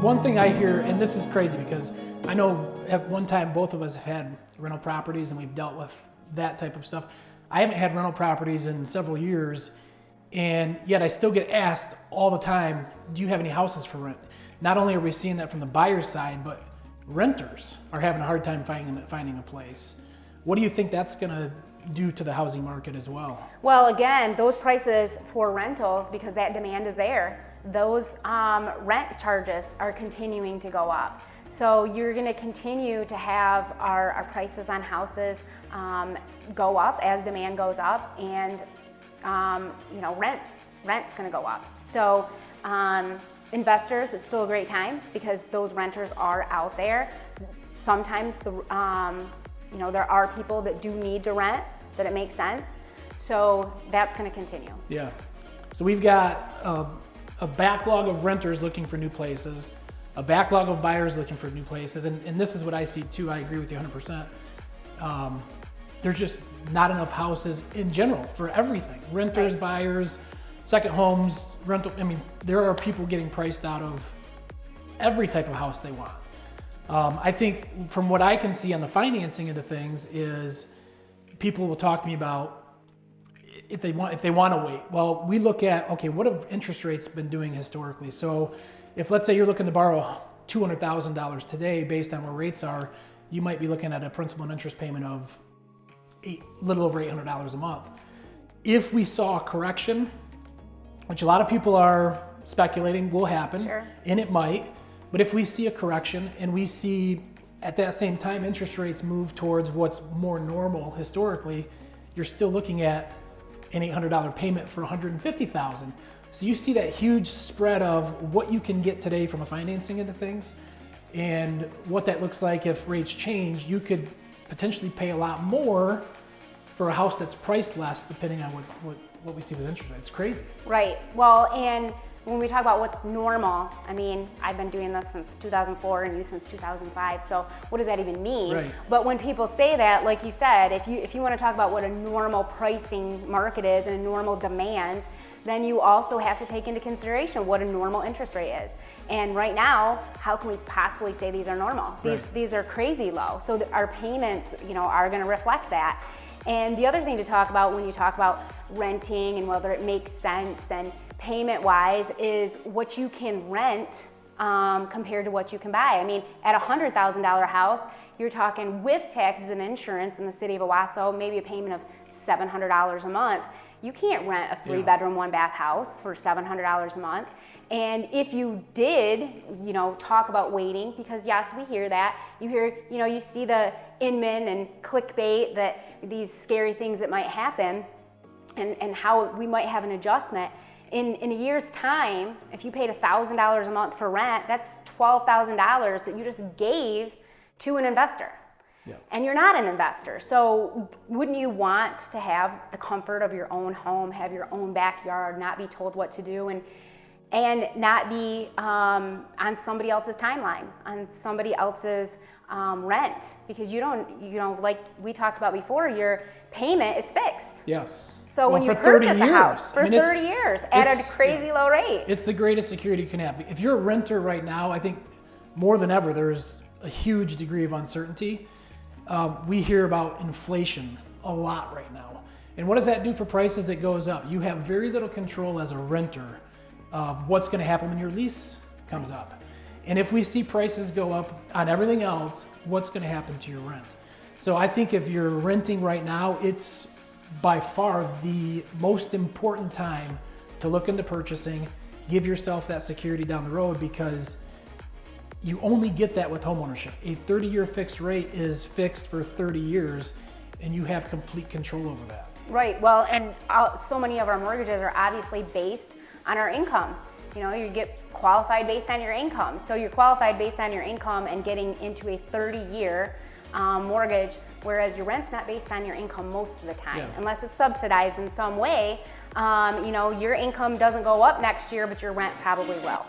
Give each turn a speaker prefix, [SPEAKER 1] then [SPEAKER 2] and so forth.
[SPEAKER 1] one thing I hear, and this is crazy because I know at one time both of us have had rental properties and we've dealt with that type of stuff. I haven't had rental properties in several years, and yet I still get asked all the time, do you have any houses for rent? Not only are we seeing that from the buyer's side, but renters are having a hard time finding a place. What do you think that's gonna do to the housing market as well?
[SPEAKER 2] Well, again, those prices for rentals, because that demand is there, those rent charges are continuing to go up. So you're going to continue to have our prices on houses go up as demand goes up, and rent's going to go up. So investors, it's still a great time because those renters are out there. Sometimes there are people that do need to rent, that it makes sense. So that's going to continue.
[SPEAKER 1] Yeah. So we've got a backlog of renters looking for new places, a backlog of buyers looking for new places, and this is what I see too. I agree with you 100%. There's just not enough houses in general for everything. Renters, right. Buyers, second homes, rental. I mean, there are people getting priced out of every type of house they want. I think from what I can see on the financing of the things is people will talk to me about if they want to wait. Well, we look at, okay, what have interest rates been doing historically? So if let's say you're looking to borrow $200,000 today based on where rates are, you might be looking at a principal and interest payment of a little over $800 a month. If we saw a correction, which a lot of people are speculating will happen,
[SPEAKER 2] sure.
[SPEAKER 1] And it might, but if we see a correction and we see at that same time interest rates move towards what's more normal historically, you're still looking at an $800 payment for $150,000. So you see that huge spread of what you can get today from a financing into things and what that looks like if rates change. You could potentially pay a lot more for a house that's priced less depending on what we see with interest rates. It's crazy.
[SPEAKER 2] Right. Well, and when we talk about what's normal, I mean, I've been doing this since 2004 and you since 2005. So what does that even mean?
[SPEAKER 1] Right.
[SPEAKER 2] But when people say that, like you said, if you want to talk about what a normal pricing market is and a normal demand, then you also have to take into consideration what a normal interest rate is. And right now, how can we possibly say these are normal? These are crazy low. So our payments, are going to reflect that. And the other thing to talk about when you talk about renting and whether it makes sense and payment-wise is what you can rent compared to what you can buy. I mean, at a $100,000 house, you're talking with taxes and insurance in the city of Owasso, maybe a payment of $700 a month. You can't rent a 3-bedroom, 1-bath house for $700 a month. And if you did, talk about waiting, because yes, we hear that. You hear, you see the Inman and clickbait, that these scary things that might happen and how we might have an adjustment. In a year's time, if you paid $1,000 a month for rent, that's $12,000 that you just gave to an investor. Yeah. And you're not an investor. So wouldn't you want to have the comfort of your own home, have your own backyard, not be told what to do, and not be on somebody else's timeline, on somebody else's rent? Because you don't, like we talked about before, your payment is fixed.
[SPEAKER 1] Yes.
[SPEAKER 2] So when you purchase a house for 30 years at a crazy low rate.
[SPEAKER 1] It's the greatest security you can have. If you're a renter right now, I think more than ever, there's a huge degree of uncertainty. We hear about inflation a lot right now. And what does that do for prices? It goes up. You have very little control as a renter of what's going to happen when your lease comes up. And if we see prices go up on everything else, what's going to happen to your rent? So I think if you're renting right now, it's by far the most important time to look into purchasing. Give yourself that security down the road, because you only get that with homeownership. A 30-year fixed rate is fixed for 30 years, and you have complete control over that.
[SPEAKER 2] Right. Well, and so many of our mortgages are obviously based on our income. You get qualified based on your income. So you're qualified based on your income and getting into a 30-year mortgage, whereas your rent's not based on your income most of the time, unless it's subsidized in some way. Your income doesn't go up next year, but your rent probably will.